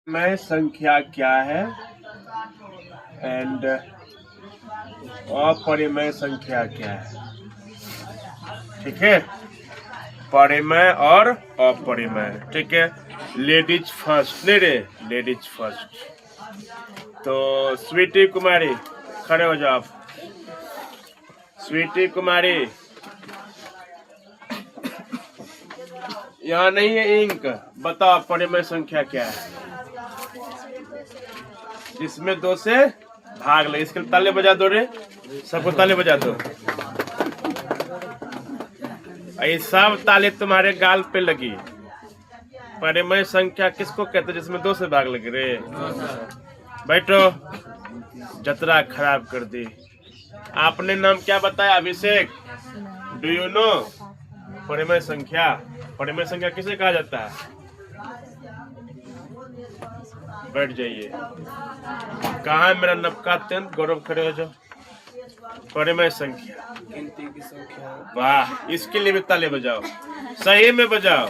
में संख्या क्या है एंड अपरिमेय संख्या क्या है। ठीक है, परिमेय और अपरिमेय। ठीक है, लेडीज फर्स्ट। नहीं रे, लेडीज फर्स्ट। तो स्वीटी कुमारी खड़े हो जाओ। स्वीटी कुमारी, यहाँ नहीं है इंक। बताओ परिमेय संख्या क्या है जिसमें 2 से भाग ले। इसके ताले बजा दो रे, सबको ताले बजा दो। ये सब ताले तुम्हारे गाल पे लगी। परिमेय संख्या किसको कहते हैं जिसमें 2 से भाग लगे रे? बैठो, जतरा खराब कर दी। आपने नाम क्या बताया? अभिषेक। डू यू नो परिमेय संख्या? परिमेय संख्या किसे कहा जाता है? बैठ जाइए। कहाँ है मेरा नबका अत्यंत? गौरव खड़े हो जाओ। परिमेय संख्या, गिनती की संख्या। वाह, इसके लिए भी ताली बजाओ, सही में बजाओ।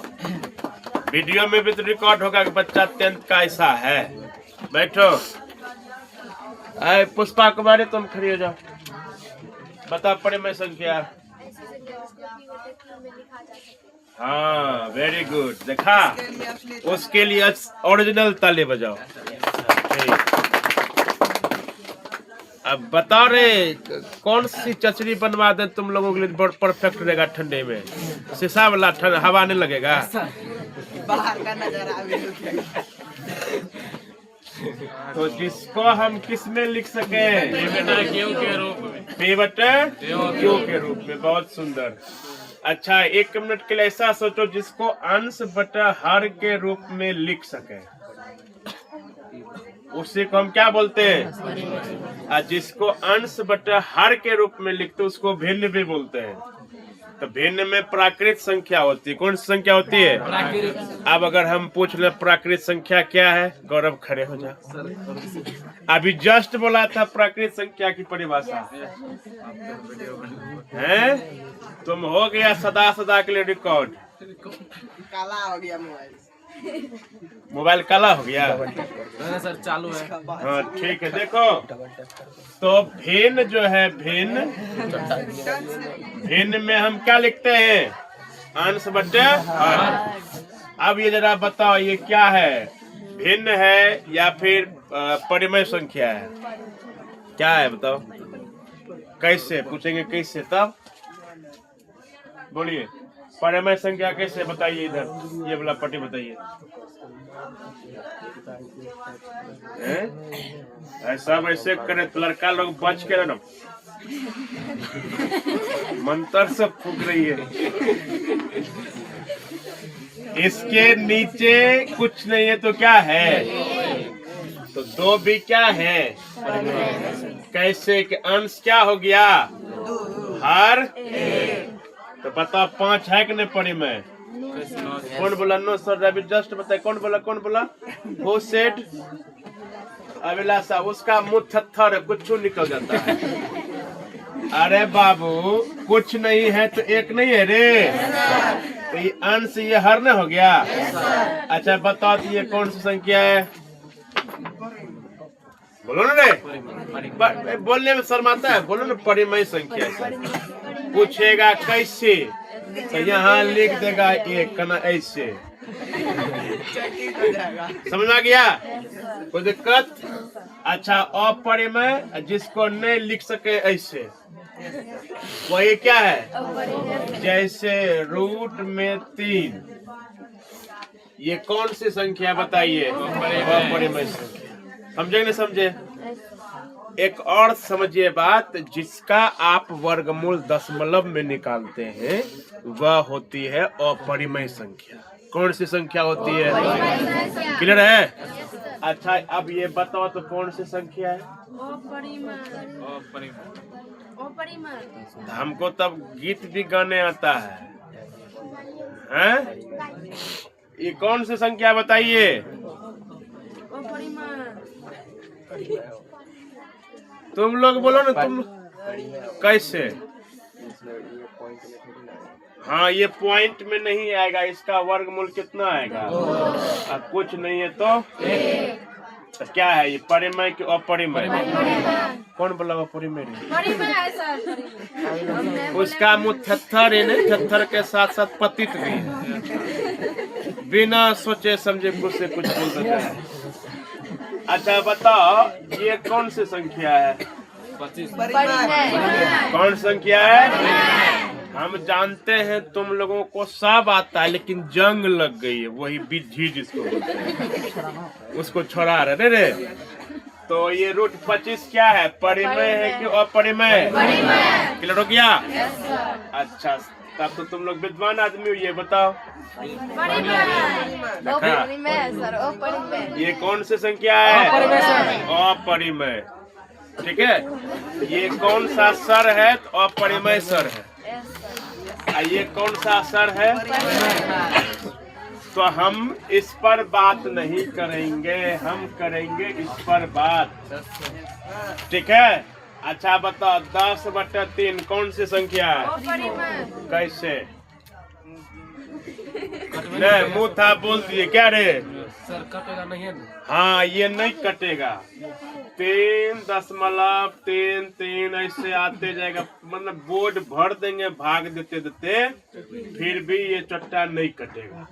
वीडियो में भी तो रिकॉर्ड होगा कि बच्चा अत्यंत का ऐसा है। बैठो। पुष्पा कुमारी तुम खड़ी हो जाओ। बता परिमेय संख्या। हाँ, वेरी गुड। देखा, उसके लिए ओरिजिनल ताली बजाओ। अब बताओ रे, कौन सी चचरी बनवा दे तुम लोगों के लिए बहुत परफेक्ट रहेगा ठंडे में? शीशा वाला हवा नहीं लगेगा। बाहर का नजारा तो जिसको हम किस में लिख सके? क्यों के रूप में। क्यों के रूप में। बहुत सुंदर। अच्छा, 1 मिनट के लिए ऐसा सोचो जिसको अंश बटा हर के रूप में लिख सके। उसी को हम क्या बोलते हैं? और जिसको अंश बटा हर के रूप में लिखते उसको भिन्न भी बोलते हैं। तो भिन्न में प्राकृत संख्या होती है। कौन सी संख्या होती है? अब अगर हम पूछ ले प्राकृत संख्या क्या है, गौरव खड़े हो जा। अभी जस्ट बोला था प्राकृत संख्या की परिभाषा है। तुम हो गया सदा सदा के लिए रिकॉर्ड। काला हो गया मोबाइल काला हो गया सर, चालू है। हाँ, ठीक है। देखो तो भिन्न जो है, भिन्न में हम क्या लिखते हैं? अंश बटे हर। अब ये जरा बताओ, ये क्या है? भिन्न है या फिर परिमेय संख्या है? क्या है बताओ? कैसे पूछेंगे? कैसे? तब बोलिए, परिमेय संख्या कैसे बताइए? इधर ये वाला पट्टी बताइए। ऐसा वैसे करे तो लड़का लोग बच के ना मंत्र से फूक रही है। इसके नीचे कुछ नहीं है तो क्या है? तो 2 भी क्या है? कैसे कि अंश क्या हो गया? हर। तो बताओ 5 है कि नहीं परिमेय? कौन बोला? नो सर, अभी जस्ट बताए। कौन बोला? वो सेट अभिलाषा। उसका मुंह थत्थर है, कुछ निकल जाता है। अरे बाबू, कुछ नहीं है तो 1 नहीं है रे। तो ये अंश, ये हर न हो गया। अच्छा बताओ, तो ये कौन सी संख्या है? बोलो ना रे, बोलने में शर्माता है। बोलो ना, परिमेय संख्या है। पूछेगा कैसे, तो यहाँ लिख देगा 1 कना ऐसे। समझ आ गया? कोई दिक्कत? अच्छा, अपरिमेय जिसको नहीं लिख सके ऐसे, वही क्या है? जैसे रूट में 3। ये कौन सी संख्या बताइए? अपरिमेय संख्या। समझे नहीं समझे? एक और समझिए बात, जिसका आप वर्गमूल दशमलव में निकालते हैं वह होती है अपरिमेय संख्या। कौन सी संख्या होती है? क्लियर है? अच्छा, अब ये बताओ तो कौन सी संख्या है? हमको तब गीत भी गाने आता है, हैं? ये कौन सी संख्या बताइए? तुम लोग बोलो ना, तुम कैसे? हाँ, ये पॉइंट में नहीं आएगा। इसका वर्गमूल कितना आएगा? अब कुछ नहीं है तो क्या है ये? परिमेय की अपरिमेय? कौन बोला अपरिमेय? उसका मुँह थत्थर है नहीं, थत्थर के साथ साथ पतित भी है। बिना सोचे समझे कुछ से कुछ बोल देता है। अच्छा बताओ, ये कौन सी संख्या है? 25। कौन संख्या है? हम जानते हैं तुम लोगों को सब आता है, लेकिन जंग लग गई है, वही विधि जिसको बोलते हैं, उसको छोड़ा रहे रे। तो ये रूट 25 क्या है? परिमेय है कि अपरिमेय? क्लियर हो गया? अच्छा, तब तो तुम लोग विद्वान आदमी हो। ये बताओ, ये कौन सी संख्या है? अपरिमेय। ठीक है। ये कौन सा सर है? तो अपरिमेय सर है। ये कौन सा सर है? तो हम इस पर बात नहीं करेंगे, हम करेंगे इस पर बात। ठीक है। अच्छा बताओ, 10/3 कौन सी संख्या है? कैसे? नहीं, मुँह था बोल दिए क्या रे? सर कटेगा नहीं है ना? हाँ, ये नहीं कटेगा। 3.33 ऐसे आते जाएगा, मतलब बोर्ड भर देंगे भाग देते देते, फिर भी ये चट्टा नहीं कटेगा।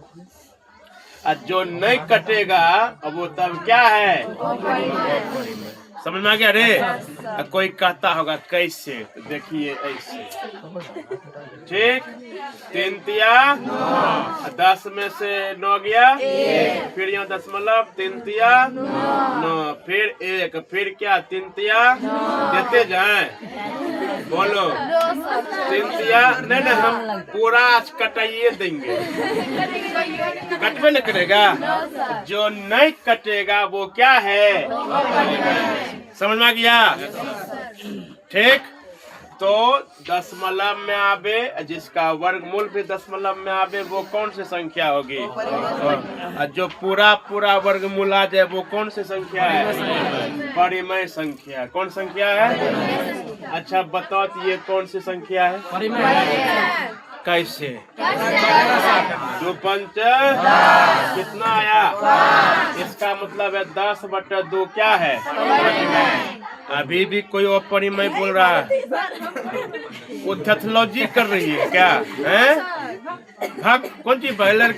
और जो नहीं कटेगा अब वो तब क्या है? समझ में आ गया रे? कोई कहता होगा कैसे, तो देखिए ऐसे। ठीक, 3 तिया 10 में से 9 गया, फिर यहाँ दशमलव 3 तिया 9, फिर 1, फिर क्या 3 तिया देते जाए। बोलो 3 तिया नहीं, हम पूरा आज कटाइए देंगे। कटवे न करेगा? जो नहीं कटेगा वो क्या है? समझ में आ गया? ठीक। तो दशमलव में आवे, जिसका वर्गमूल भी दशमलव में आवे, वो कौन सी संख्या होगी? और जो पूरा पूरा वर्गमूल आ जाए वो कौन सी संख्या है? परिमेय संख्या। कौन संख्या है? अच्छा बताओ, तो ये कौन सी संख्या है? कैसे? 2 पंच कितना आया? इसका मतलब है 10/2 क्या है? अभी भी कोई अपरिमेय बोल रहा है? वो थैथोलॉजी कर रही है क्या? हैं? भग कौन सी बहलर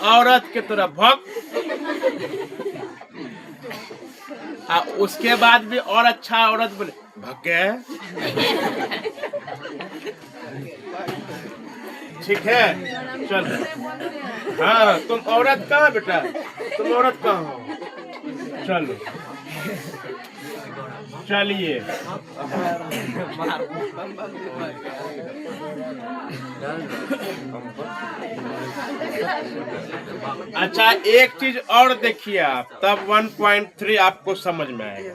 औरत के तरह भग। उसके बाद भी और अच्छा औरत बोले भगे। ठीक है, चल। हाँ, तुम औरत कहाँ बेटा? तुम औरत कहाँ हो? चलो चलिए। अच्छा, एक चीज और देखिए आप, तब 1.3 आपको समझ में आएगा।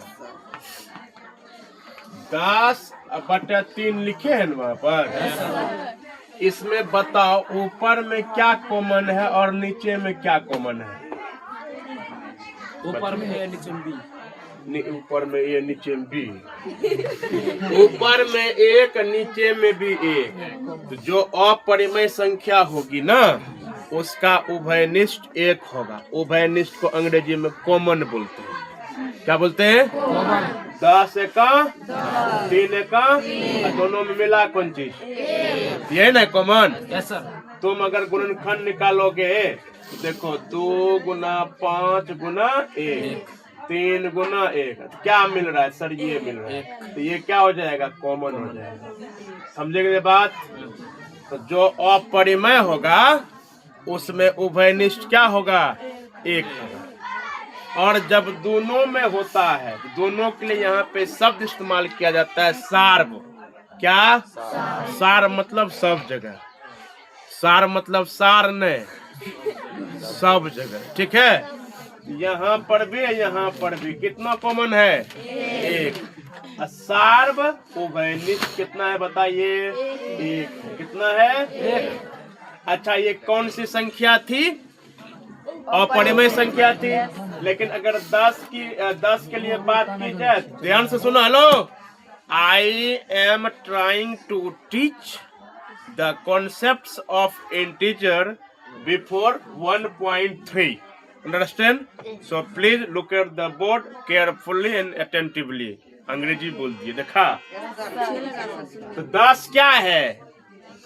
10/3 लिखे हैं वहाँ पर। इसमें बताओ ऊपर में क्या कॉमन है और नीचे में क्या कॉमन है? ऊपर में है, नीचे में भी। ऊपर में ए, नीचे में बी। ऊपर में 1, नीचे में भी 1। तो जो अपरिमेय संख्या होगी ना, उसका उभयनिष्ठ 1 होगा। उभयनिष्ठ को अंग्रेजी में कॉमन बोलते हैं। क्या बोलते हैं? 10 एका 3 एका, दोनों में मिला कौन चीज? ये ना कॉमन। Yes sir. तुम अगर गुणनखंड निकालोगे, देखो 2 गुना 5 गुना 1, 3 गुना 1, क्या मिल रहा है सर? ये मिल रहा है। तो ये क्या हो जाएगा? कॉमन हो जाएगा। समझेंगे ये बात? तो जो अपरिमेय होगा उसमें उभयनिष्ठ क्या होगा? 1 होगा। और जब दोनों में होता है, दोनों के लिए यहाँ पे शब्द इस्तेमाल किया जाता है सार्व। क्या? सार मतलब सब जगह। सार मतलब सार नहीं, सब जगह। ठीक है। यहाँ पर भी, यहाँ पर भी कितना कॉमन है? 1। सार्व उभयनिष्ठ कितना है बताइए? 1। कितना है? 1। अच्छा, ये कौन सी संख्या थी? अपरिमेय संख्या थी। लेकिन अगर 10 के लिए बात की जाए, ध्यान से सुनो। Hello, I am trying to teach the concepts of integer before 1.3. Understand? So please look at the board carefully and attentively. अंग्रेजी बोल दिए, देखा? तो 10 क्या है?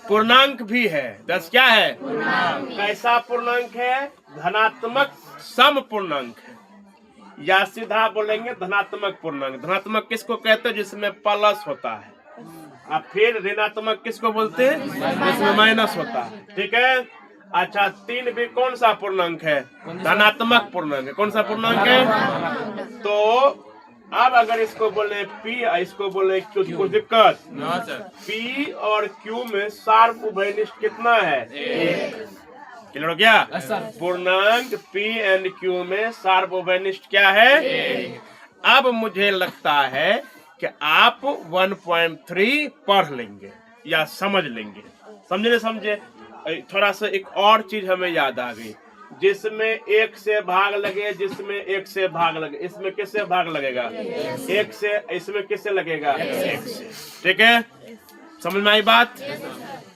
पूर्णांक भी है। 10 क्या है? कैसा पूर्णांक है? धनात्मक सम पूर्णांक है, या सीधा बोलेंगे धनात्मक पूर्णांक। धनात्मक किसको कहते हैं? जिसमें प्लस होता है। अब फिर ऋणात्मक किसको बोलते हैं? जिसमें माइनस होता है। ठीक है। अच्छा, 3 भी कौन सा पूर्णांक है? धनात्मक पूर्णांक है। कौन सा पूर्णांक है? तो अब अगर इसको बोले P, इसको बोले Q, कुछ दिक्कत? P और Q में सार्व उभयनिष्ठ कितना है? 1। क्लियर हो गया? पूर्णांक P एंड Q में सार्व उभयनिष्ठ क्या है? 1। अब मुझे लगता है कि आप 1.3 पढ़ लेंगे या समझ लेंगे। समझे नहीं समझे? थोड़ा सा एक और चीज हमें याद आ गई, जिसमें 1 से भाग लगे, जिसमें 1 से भाग लगे, इसमें किससे भाग लगेगा? 1 से। इसमें किससे लगेगा? 1 से। ठीक है, समझ में आई बात?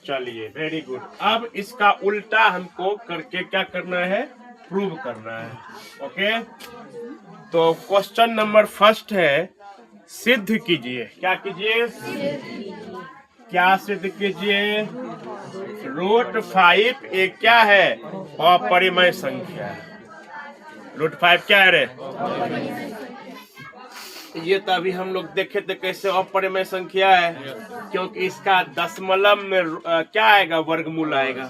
चलिए, वेरी गुड। अब इसका उल्टा हमको करके क्या करना है? प्रूव करना है। ओके, तो क्वेश्चन नंबर फर्स्ट है, सिद्ध कीजिए। क्या कीजिए? क्या सिद्ध कीजिए? √5 एक क्या है? अपरिमेय संख्या है। √5 क्या है रे? ये तो अभी हम लोग देखे थे कैसे अपरिमेय संख्या है, क्योंकि इसका दशमलव में क्या आएगा? वर्गमूल आएगा।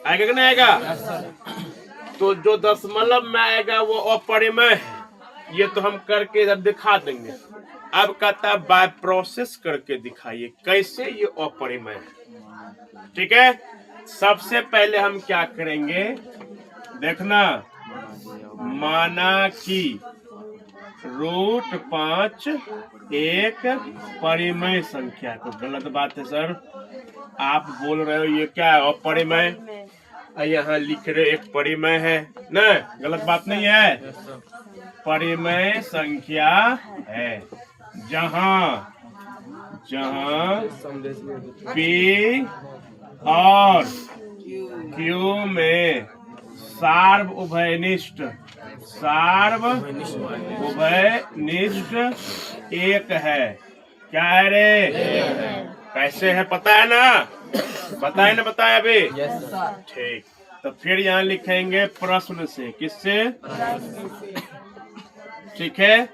आएगा कि नहीं आएगा? तो जो दशमलव में आएगा वो अपरिमेय है। ये तो हम करके इधर दिखा देंगे। अब कहता है बाय प्रोसेस करके दिखाइए कैसे ये अपरिमेय है। ठीक है, सबसे पहले हम क्या करेंगे? देखना, माना कि √5 एक परिमेय संख्या। तो गलत बात है सर, आप बोल रहे हो ये क्या है? अपरिमेय। यहाँ लिख रहे एक परिमेय है ना? गलत बात नहीं है, परिमेय संख्या है। जहाँ P और Q में सार्व उभयनिष्ठ 1 है। क्या है रे? कैसे है? पता है ना? बताए ना? बताए अभी? ठीक, तो फिर यहाँ लिखेंगे प्रश्न से। किससे? ठीक है,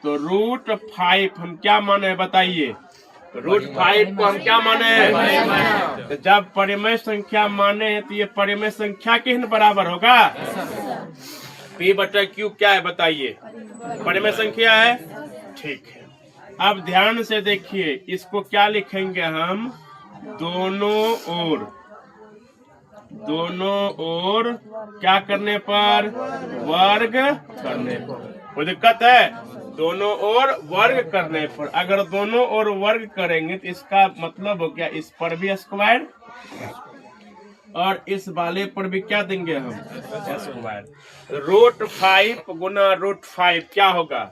तो √5 हम क्या माने? बताइए, √5 को हम क्या माने? तो जब परिमेय संख्या माने हैं तो ये परिमेय संख्या के ही बराबर होगा। P/Q क्या है? बताइए, परिमेय संख्या है। ठीक है, अब ध्यान से देखिए, इसको क्या लिखेंगे हम? दोनों ओर क्या करने पर? वर्ग करने पर। कोई दिक्कत है? दोनों ओर वर्ग करने पर। अगर दोनों ओर वर्ग करेंगे तो इसका मतलब हो गया इस पर भी स्क्वायर और इस वाले पर भी क्या देंगे हम? स्क्वायर। √5 गुना √5 क्या होगा?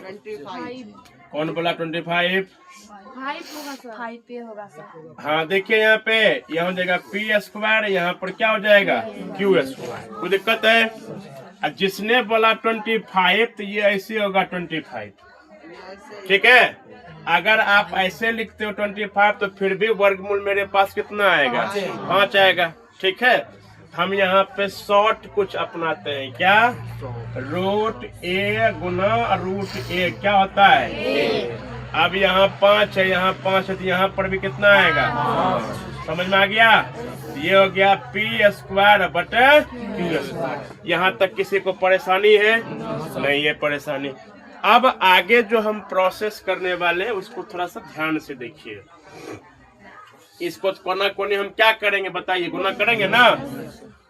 25। कौन बोला 25? 5 होगा सर। हाँ, देखिए यहाँ पे, यहाँ हो जाएगा P², यहाँ पर क्या हो जाएगा? Q²। कोई दिक्कत है? जिसने बोला 25 तो ये ऐसे होगा 25। ठीक है, अगर आप ऐसे लिखते हो 25 तो फिर भी वर्गमूल मेरे पास कितना आएगा? 5 आएगा। ठीक है, हम यहाँ पे शॉर्ट कुछ अपनाते हैं। क्या? √A गुना √A क्या होता है? अब यहाँ 5 है, यहाँ 5 है, तो यहाँ पर भी कितना आएगा? समझ में आ गया? ये हो गया P²/Q²। यहाँ तक किसी को परेशानी है? नहीं है परेशानी। अब आगे जो हम प्रोसेस करने वाले हैं उसको थोड़ा सा ध्यान से देखिए। इसको कोना कोनी हम क्या करेंगे? बताइए, गुना करेंगे ना?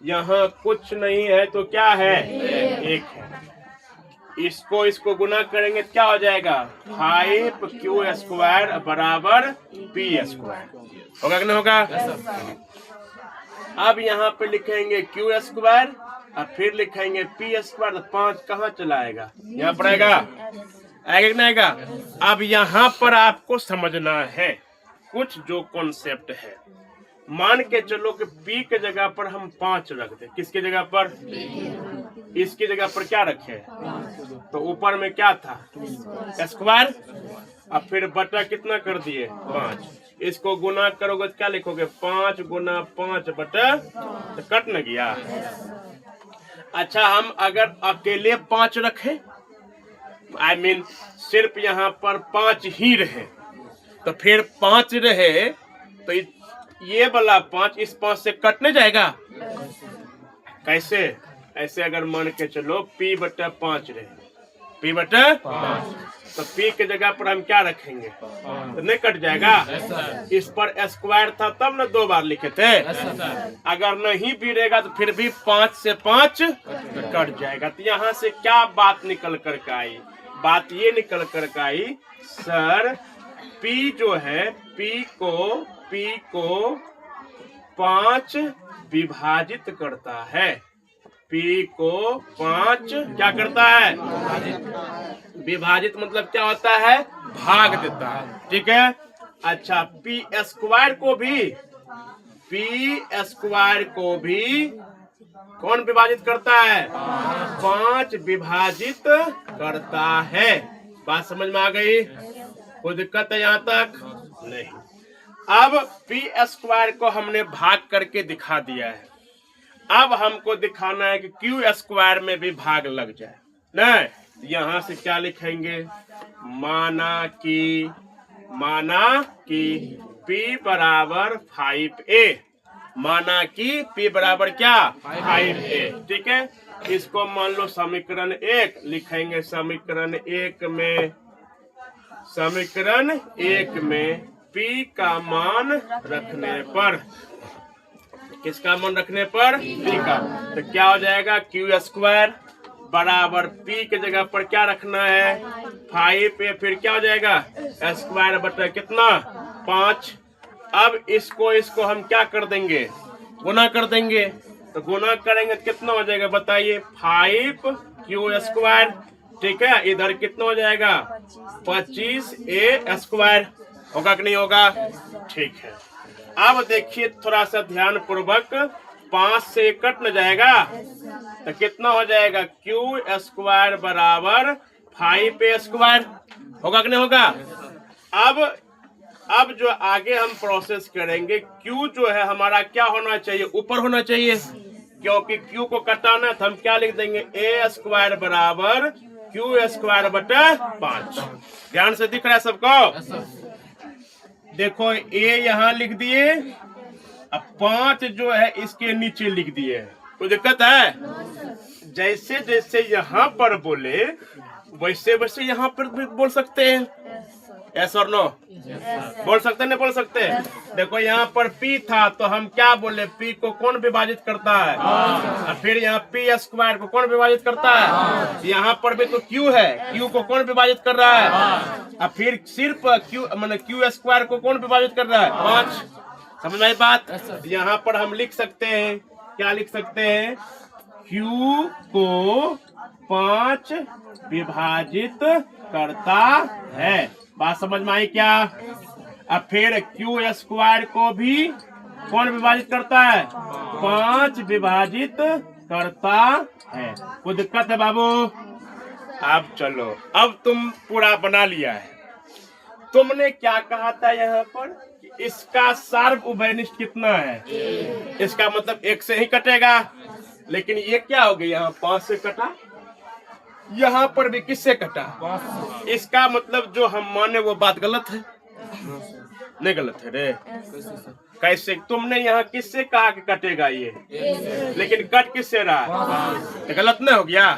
यहाँ कुछ नहीं है तो क्या है? 1 है। इसको गुना करेंगे क्या हो जाएगा? 5Q² बराबर P²। होगा कि नहीं होगा? अब यहाँ पे लिखेंगे Q² और फिर लिखेंगे P²। तो 5 कहाँ चला आएगा? यहाँ पर आएगा। आएगा कि नहीं आएगा? अब यहाँ पर आपको समझना है कुछ जो कॉन्सेप्ट है। मान के चलो कि P के जगह पर हम 5 रख दे। किसकी जगह पर? इसकी जगह पर क्या रखे? तो ऊपर में क्या था? स्क्वायर। अब फिर बटा कितना कर दिए? 5। इसको गुना करोगे तो क्या लिखोगे? 5 गुना 5 बटा, तो कट न गया। अच्छा, हम अगर अकेले 5 रखें, I mean, सिर्फ यहाँ पर 5 ही रहे, तो फिर 5 रहे तो ये वाला 5 इस 5 से कटने जाएगा। कैसे? ऐसे अगर मान के चलो P बटा 5 रहे, P बटा 5, तो P के जगह पर हम क्या रखेंगे? तो नहीं कट जाएगा। इस पर स्क्वायर था तब न 2 बार लिखे थे। अगर नहीं भी रहेगा तो फिर भी 5 से 5 कट जाएगा। तो यहाँ से क्या बात निकल कर के आई? बात ये निकल कर के आई, सर P जो है, P को 5 विभाजित करता है। P को 5 क्या करता है? विभाजित मतलब क्या होता है? भाग देता है। ठीक है। अच्छा, P स्क्वायर को भी कौन विभाजित करता है? 5 विभाजित करता है। बात समझ में आ गई? कोई दिक्कत है यहाँ तक? नहीं। अब P स्क्वायर को हमने भाग करके दिखा दिया है। अब हमको दिखाना है कि Q स्क्वायर में भी भाग लग जाए। नहीं, यहाँ से क्या लिखेंगे? माना कि P बराबर 5A। माना कि P बराबर क्या? 5A। ठीक है। इसको मान लो समीकरण 1 लिखेंगे। समीकरण 1 में P का मान रखने पर, किसका मान रखने पर? P का। तो क्या हो जाएगा? Q स्क्वायर बराबर P के जगह पर क्या रखना है? 5A। फिर क्या हो जाएगा? स्क्वायर बटा कितना? 5। अब इसको हम क्या कर देंगे? गुना कर देंगे। तो गुना करेंगे तो कितना हो जाएगा बताइए? 5Q square. ठीक है। इधर कितना हो जाएगा? 25A square. होगा कि नहीं होगा? ठीक है। अब देखिए थोड़ा सा ध्यान पूर्वक, 5 से कट न जाएगा तो कितना हो जाएगा? Q स्क्वायर बराबर 5A स्क्वायर। होगा कि नहीं होगा? अब जो आगे हम प्रोसेस करेंगे, Q जो है हमारा क्या होना चाहिए? ऊपर होना चाहिए, क्योंकि Q को कटाना है। तो हम क्या लिख देंगे? A स्क्वायर बराबर Q स्क्वायर बटा 5। ध्यान से दिख रहा है सबको? देखो A यहाँ लिख दिए, अब 5 जो है इसके नीचे लिख दिए। कोई दिक्कत है? जैसे जैसे यहाँ पर बोले वैसे वैसे यहाँ पर भी बोल सकते हैं। यस और नो? बोल सकते नहीं बोल सकते? देखो यहाँ पर P था तो हम क्या बोले? P को कौन विभाजित करता है? और फिर यहाँ P स्क्वायर को कौन विभाजित करता है? यहाँ पर भी तो Q है, Q को कौन विभाजित कर रहा है? और फिर सिर्फ Q स्क्वायर को कौन विभाजित कर रहा है? 5। समझ में आई बात? यहाँ पर हम लिख सकते हैं, क्या लिख सकते हैं? Q को 5 विभाजित करता है। बात समझ में आई क्या? अब फिर Q स्क्वायर को भी कौन विभाजित करता है? 5 विभाजित करता है। कोई दिक्कत है बाबू? अब चलो, अब तुम पूरा बना लिया है। तुमने क्या कहा था यहाँ पर? इसका सार्व उभयनिष्ठ कितना है? इसका मतलब 1 से ही कटेगा। लेकिन ये क्या हो गया? यहाँ 5 से कटा, यहाँ पर भी किससे कटा? इसका मतलब जो हम माने वो बात गलत है। नहीं गलत है रे? कैसे? तुमने यहाँ किससे कहा कि कटेगा ये, लेकिन कट किससे रहा? तो गलत नहीं हो गया?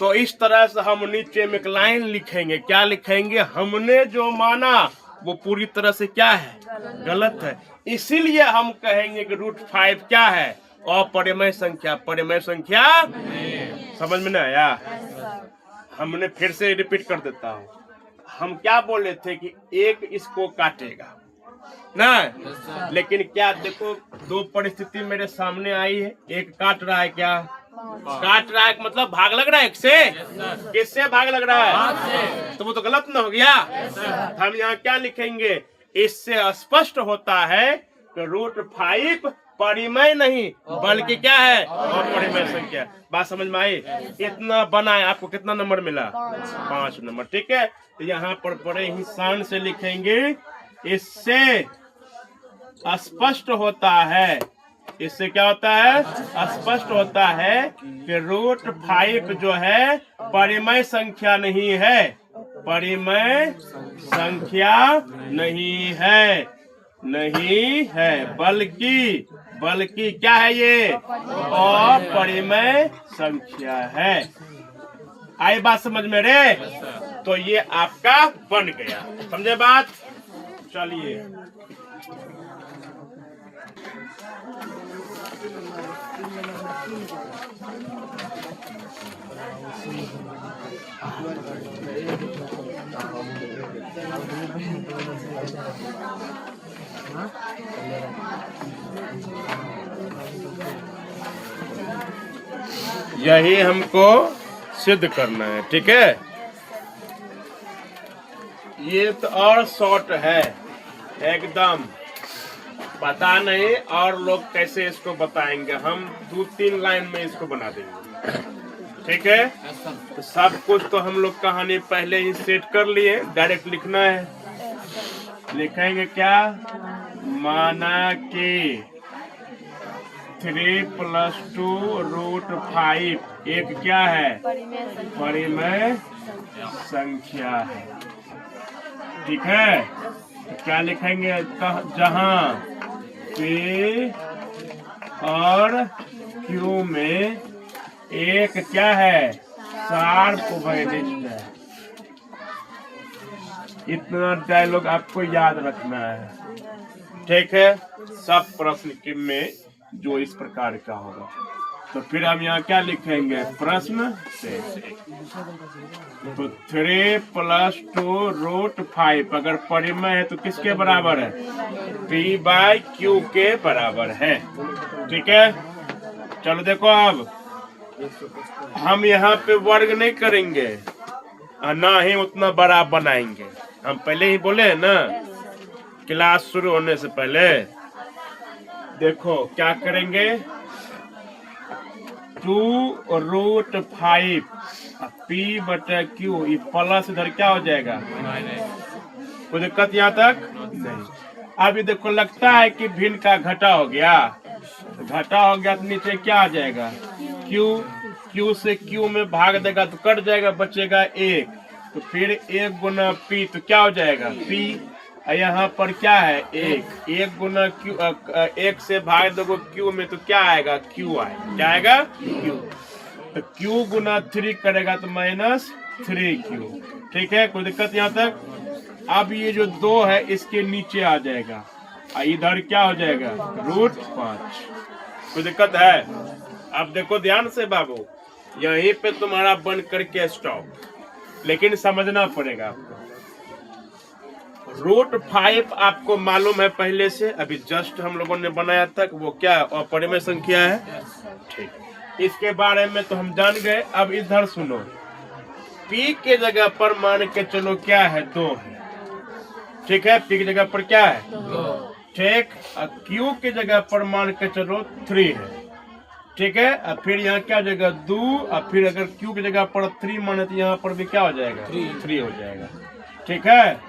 तो इस तरह से हम नीचे में एक लाइन लिखेंगे। क्या लिखेंगे? हमने जो माना वो पूरी तरह से क्या है? गलत है। इसीलिए हम कहेंगे कि √5 क्या है? अपरिमेय संख्या। परिमेय संख्या। समझ में नहीं आया? हमने फिर से रिपीट कर देता हूँ। हम क्या बोले थे कि एक इसको काटेगा ना, लेकिन क्या देखो 2 परिस्थिति मेरे सामने आई है। एक काट रहा है, क्या काट रहा है? मतलब भाग लग रहा है 1 से। किससे भाग लग रहा है? तो वो तो गलत ना हो गया? हम यहाँ क्या लिखेंगे? इससे स्पष्ट होता है कि तो √5 परिमेय नहीं बल्कि क्या है अपरिमेय संख्या। बात समझ में आई? इतना बनाए आपको कितना नंबर मिला? 5 नंबर। ठीक है, तो यहाँ पर बड़े ही शान से लिखेंगे। इससे स्पष्ट होता है, इससे क्या होता है? स्पष्ट होता है कि √5 जो है परिमेय संख्या नहीं है, परिमेय संख्या नहीं है, नहीं है, बल्कि क्या है? ये अपरिमेय संख्या है। आई बात समझ में रे? तो ये आपका बन गया, समझे बात? चलिए यही हमको सिद्ध करना है। ठीक है, ये तो और शॉर्ट है एकदम, पता नहीं और लोग कैसे इसको बताएंगे। हम 2-3 लाइन में इसको बना देंगे। ठीक है, तो सब कुछ तो हम लोग कहानी पहले ही सेट कर लिए, डायरेक्ट लिखना है। लिखेंगे क्या? माना कि 3 + 2 √5 एक क्या है? परिमेय संख्या है। ठीक है, तो क्या लिखेंगे? जहां P और Q में एक क्या है? शार्प वैलिड है। इतना डायलॉग आपको याद रखना है। ठीक है, सब प्रश्न में जो इस प्रकार का होगा। तो फिर हम यहाँ क्या लिखेंगे? प्रश्न से तो 3 + 2 √5 अगर परिमेय है तो किसके बराबर है? P/Q के बराबर है। ठीक है, चलो देखो, अब हम यहाँ पे वर्ग नहीं करेंगे और ना ही उतना बड़ा बनाएंगे। हम पहले ही बोले है ना, क्लास शुरू होने से पहले। देखो क्या करेंगे? 2 √5 P/Q, ये प्लस इधर क्या हो जाएगा? कोई दिक्कत यहाँ तक नहीं। अभी देखो लगता है कि भिन्न का घटा हो गया, घटा हो गया तो नीचे क्या आ जाएगा? Q से Q में भाग देगा तो कट जाएगा, बचेगा 1। तो फिर 1 × P तो क्या हो जाएगा? P। यहाँ पर क्या है? 1 × Q, 1 से भाग दोगे Q में तो क्या आएगा? Q आएगा। क्या आएगा? Q। तो Q × 3 करेगा तो -3Q। ठीक है, कोई दिक्कत यहाँ तक? अब ये जो 2 है इसके नीचे आ जाएगा, इधर क्या हो जाएगा? √5। कोई दिक्कत है? अब देखो ध्यान से बाबू, यहीं पे तुम्हारा बन करके स्टॉप, लेकिन समझना पड़ेगा आपको। √5 आपको मालूम है पहले से, अभी जस्ट हम लोगों ने बनाया था। वो क्या अपरिमेय संख्या है। ठीक, इसके बारे में तो हम जान गए। अब इधर सुनो, P के जगह पर मान के चलो क्या है? 2 है। ठीक है, P की जगह पर क्या है? 2। ठीक, Q की जगह पर मान के चलो 3 है। ठीक है, अब फिर यहाँ क्या हो जाएगा? 2। और फिर अगर Q की जगह पर 3 माने तो यहाँ पर भी क्या हो जाएगा? 3 हो जाएगा। ठीक है,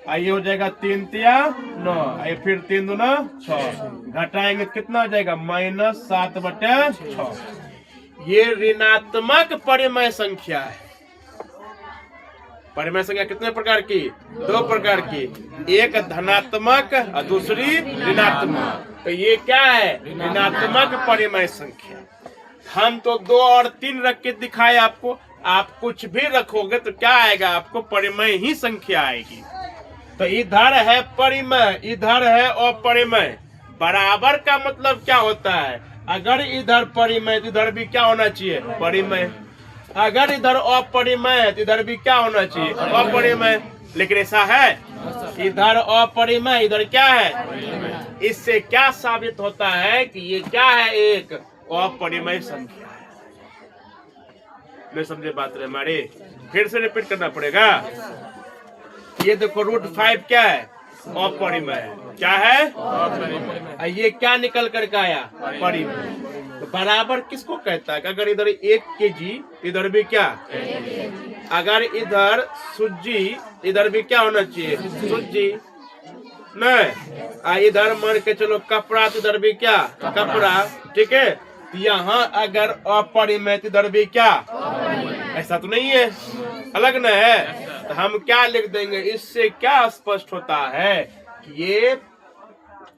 आइए हो जाएगा 3 × 9, आइए फिर 3 × 2 = 6। घटाएंगे कितना हो जाएगा? -7/6। ये ऋणात्मक परिमेय संख्या है। परिमेय संख्या कितने प्रकार की? 2 प्रकार की, एक धनात्मक और दूसरी ऋणात्मक। तो ये क्या है? ऋणात्मक परिमेय संख्या। हम तो 2 और 3 रख के दिखाए आपको। आप कुछ भी रखोगे तो क्या आएगा? आपको परिमेय ही संख्या आएगी। तो इधर है परिमेय, इधर है अपरिमेय। बराबर का मतलब क्या होता है? अगर इधर परिमेय तो इधर भी क्या होना चाहिए? परिमेय। अगर इधर अपरिमेय है तो इधर भी क्या होना चाहिए? अपरिमेय। लेकिन ऐसा है, इधर अपरिमेय, इधर क्या है? इससे क्या साबित होता है कि ये क्या है? एक अपरिमेय संख्या है। मैं समझे बात रहे हमारी? फिर से रिपीट करना पड़ेगा। ये देखो √5 क्या है? अपरिमेय है। क्या है? ये क्या निकल करके आया? परिमेय। तो बराबर किसको कहता है? अगर इधर 1 kg, इधर भी क्या? अगर इधर सूजी, इधर भी क्या होना चाहिए? सूजी। नहीं, इधर मान के चलो कपड़ा, तो इधर भी क्या? कपड़ा। ठीक है, यहाँ अगर अपरिमेय, तो इधर भी क्या? ऐसा तो नहीं है, अलग न है। तो हम क्या लिख देंगे? इससे क्या स्पष्ट होता है कि ये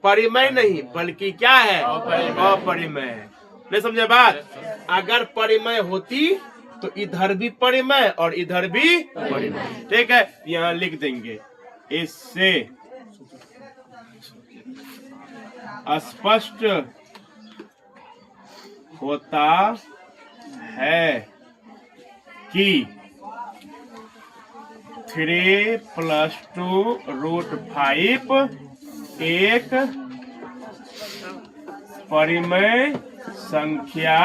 परिमेय नहीं बल्कि क्या है? अपरिमेय है। नहीं समझे बात? अगर परिमेय होती तो इधर भी परिमेय और इधर भी परिमेय। ठीक है, यहाँ लिख देंगे इससे स्पष्ट होता है कि 3 + 2 √5 एक परिमेय संख्या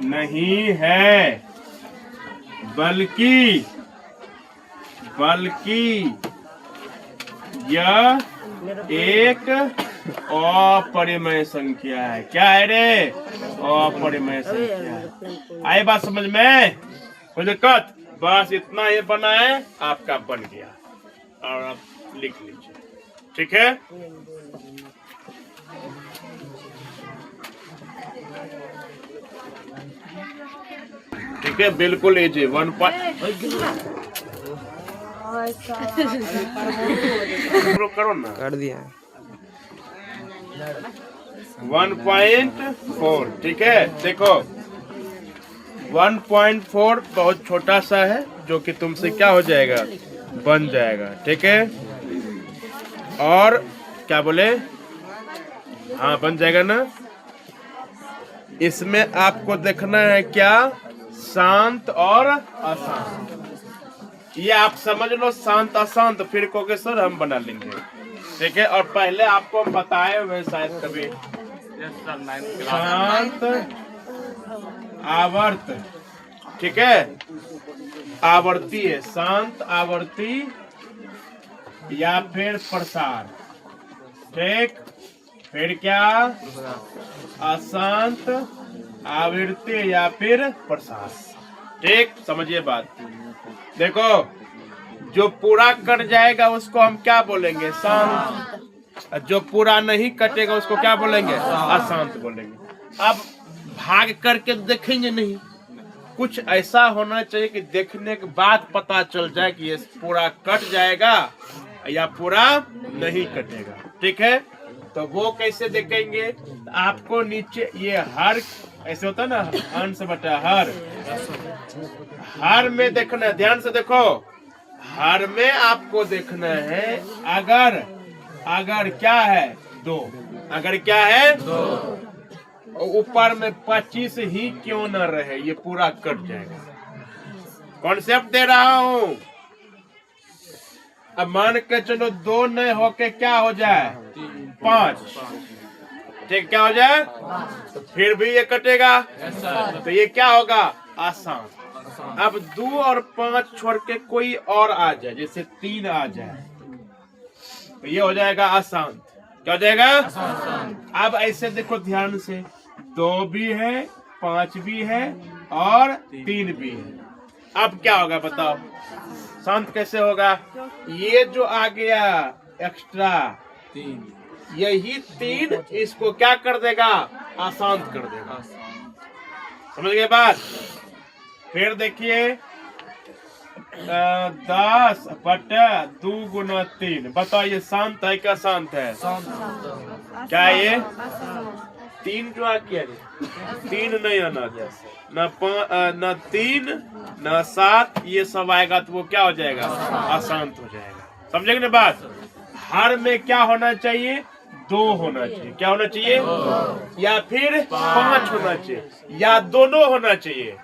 नहीं है, बल्कि यह एक अपरिमेय संख्या है। क्या है रे? अपरिमेय संख्या है। आई बात समझ में? कोई दिक्कत? बस इतना ये बना है, आपका बन गया और आप लिख लीजिए। ठीक है, ठीक है, बिल्कुल इजी। 1 करो ना, कर दिया 1.4। ठीक है, देखो 1.4 बहुत छोटा सा है, जो कि तुमसे क्या हो जाएगा? बन जाएगा। ठीक है, और क्या बोले? हाँ, बन जाएगा ना। इसमें आपको देखना है क्या? शांत और अशांत। ये आप समझ लो, शांत अशांत, फिर कहोगे सर हम बना लेंगे। ठीक है, और पहले आपको बताए हुए शायद कभी, शांत आवर्त। ठीक है, आवर्ती है, शांत आवर्ती या फिर प्रसार। ठीक, फिर क्या? अशांत आवृत्ति या फिर प्रसार। ठीक, समझिए बात। देखो, जो पूरा कट जाएगा उसको हम क्या बोलेंगे? शांत। जो पूरा नहीं कटेगा उसको क्या बोलेंगे? अशांत बोलेंगे। अब भाग करके देखेंगे नहीं, कुछ ऐसा होना चाहिए कि देखने के बाद पता चल जाए कि ये पूरा कट जाएगा या पूरा नहीं कटेगा। ठीक है, तो वो कैसे देखेंगे? आपको नीचे ये हर ऐसे होता है ना, अंश बटा हर, हर में देखना है। ध्यान से देखो, हर में आपको देखना है अगर क्या है? 2। अगर क्या है? 2। ऊपर में 25 ही क्यों न रहे, ये पूरा कट जाएगा। कॉन्सेप्ट दे रहा हूं। अब मान के चलो 2 नहीं होके क्या हो जाए? 5। ठीक, क्या हो जाए? तो फिर भी ये कटेगा, तो ये क्या होगा? आसान। अब 2 और 5 छोड़ के कोई और आ जाए, जैसे 3 आ जाए, तो ये हो जाएगा अशांत। क्या हो जाएगा? अब ऐसे देखो ध्यान से, 2 भी है, 5 भी है और 3 भी है। अब क्या होगा बताओ? शांत कैसे होगा? ये जो आ गया एक्स्ट्रा 3, यही 3 इसको क्या कर देगा? अशांत कर देगा। समझ गए बात? फिर देखिए 10 बटा 2 गुना 3, बताओ ये शांत है क्या शांत है? क्या ये 3 जो आ गया? 3 नहीं आना, न 3 न 7, ये सब आएगा तो वो क्या हो जाएगा? अशांत हो जाएगा। समझेंगे ना बात? हर में क्या होना चाहिए? 2 होना चाहिए। क्या होना चाहिए? या फिर 5 होना चाहिए, या दोनों होना चाहिए।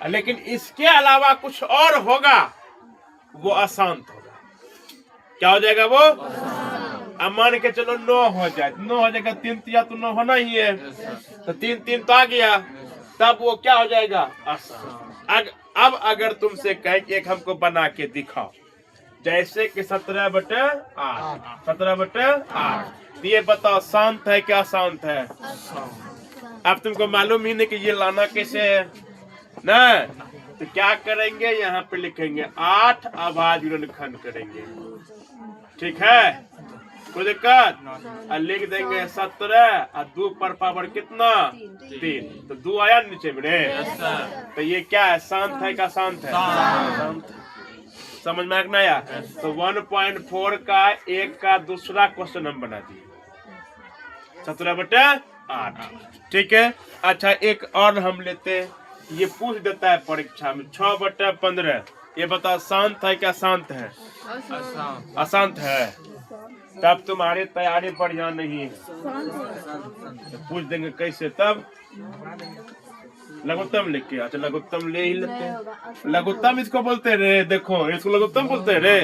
लेकिन इसके अलावा कुछ और होगा, वो अशांत होगा। क्या हो जाएगा वो? अब मान के चलो 9 हो जाए, 9 हो जाएगा, 3 या तो 9 होना ही है, तो 3 तो आ गया, तब वो क्या हो जाएगा? अशांत। अब अगर तुमसे कहे कि एक हमको बना के दिखाओ, जैसे कि 17/8 17/8। ये बताओ शांत है क्या शांत है? अब तुमको मालूम ही नहीं कि ये लाना कैसे है ना, तो क्या करेंगे, यहाँ पे लिखेंगे 8 अभाज्य गुणनखंड करेंगे। ठीक है, कोई दिक्कत? और लिख देंगे 17 और 2 पर पावर कितना 3, तो 2 आया नीचे मेरे। तो ये क्या है, शांत है क्या शांत है? शांत। समझ में आया? तो 1.4 का एक का दूसरा क्वेश्चन हम बना दिए 17/8। ठीक है, अच्छा एक और हम लेते हैं, ये पूछ देता है परीक्षा में 6/15। ये बताओ शांत है क्या शांत है? अशांत है। तब तुम्हारी तैयारी बढ़िया नहीं है, तो पूछ देंगे कैसे तब। लघुत्तम लिख के, अच्छा लघुत्तम ले ही लेते हैं। लघुत्तम इसको बोलते रे, देखो इसको लघुत्तम बोलते रे।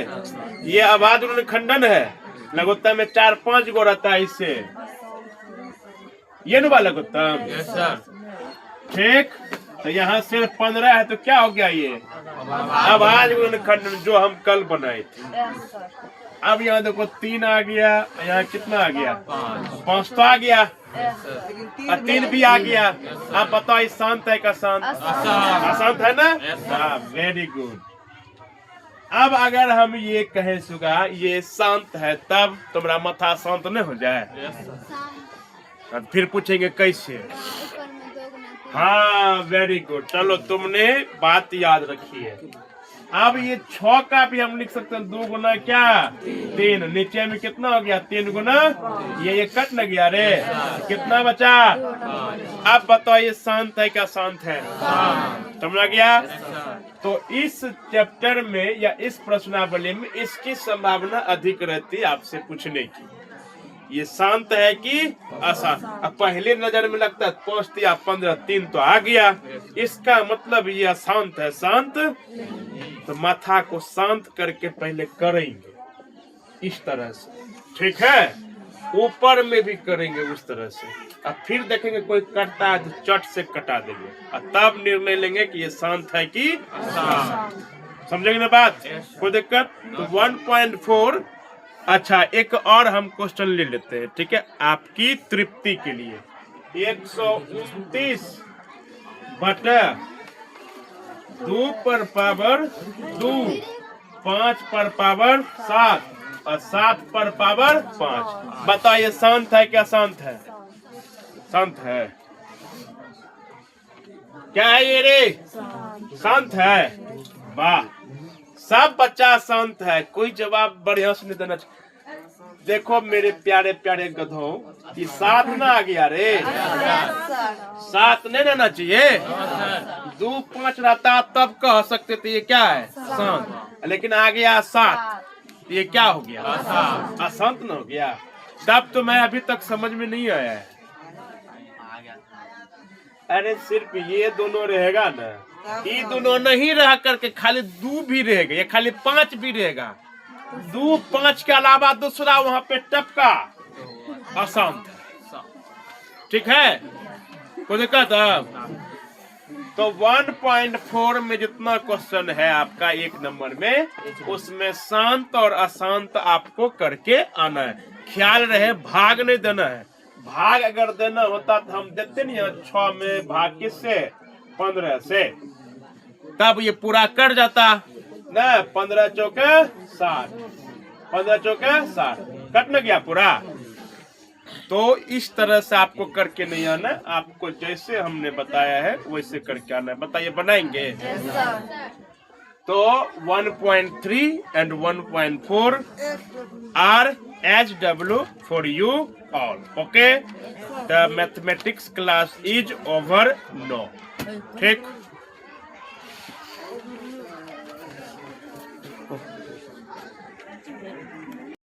ये अभाज्य गुणनखंडन है, लघुत्तम में 4-5 गो रहता है इससे। ये नुबा लघुत्तम। ठीक, तो यहाँ सिर्फ 15 है, तो क्या हो गया ये अभाज्य गुणनखंडन जो हम कल बनाए थे। अब यहाँ देखो 3 आ गया, यहाँ कितना आ गया 5 तो आ गया, और 3 भी आ गया। आप बताओ ये शांत है क्या शांत? अशांत है ना। Very good. अब अगर हम ये कहें सुगा ये शांत है, तब तुम्हारा माथा शांत नहीं हो जाए? फिर पूछेंगे कैसे। हाँ वेरी गुड, चलो तुमने बात याद रखी है। अब ये 6 का भी हम लिख सकते हैं 2 गुना क्या 3, नीचे में कितना हो गया 3 गुना, ये कट न गया रे, कितना बचा। अब बताओ ये शांत है क्या शांत है? समझ गया? तो इस चैप्टर में या इस प्रश्नावली में इसकी संभावना अधिक रहती है आपसे पूछने की, ये शांत है कि अशांत। अब पहले नजर में लगता है 5 या 15, 3 तो आ गया, इसका मतलब ये अशांत है शांत। तो माथा को शांत करके पहले करेंगे इस तरह से, ठीक है, ऊपर में भी करेंगे उस तरह से। अब फिर देखेंगे कोई कटता है तो चट से कटा देंगे, और तब निर्णय लेंगे कि ये शांत है कि अशांत। समझेंगे ना बात? कोई दिक्कत? तो 1.4। अच्छा एक और हम क्वेश्चन ले लेते हैं, ठीक है, आपकी तृप्ति के लिए। 129 बटा 2 पर पावर 2, 5 पर पावर 7 और 7 पर पावर 5। बताओ ये शांत है क्या शांत है? शांत है। क्या है ये रे? शांत है। वाह, सब बच्चा शांत है, कोई जवाब बढ़िया से नहीं देना चाहिए। देखो मेरे प्यारे प्यारे गधों, ये 7 ना आ गया रे, 7 नहीं रहना चाहिए। 2, 5 रहता तब कह सकते थे ये क्या है शांत, लेकिन आ गया 7, ये क्या हो गया अशांत न हो गया। तब तो मैं अभी तक समझ में नहीं आया है। अरे सिर्फ ये दोनों रहेगा ना, ये दोनों नहीं रह करके खाली 2 भी रहेगा, ये खाली 5 भी रहेगा। 2, 5 के अलावा दूसरा वहां पे टपका अशांत है, ठीक है, कोई दिक्कत है? तो 1.4 में जितना क्वेश्चन है आपका 1 नंबर में, उसमें शांत और अशांत आपको करके आना है। ख्याल रहे भाग नहीं देना है, भाग अगर देना होता तो हम देते नहीं 6 में भाग किससे 15 से, तब ये पूरा कर जाता ना। 15 चौके 60, 15 चौके 60 कट न गया पूरा। तो इस तरह से आपको करके नहीं आना, आपको जैसे हमने बताया है वैसे करके आना है। बताइए बनाएंगे? तो 1.3 and 1.4 are HW for you all. Okay? The mathematics class is over now. ठीक?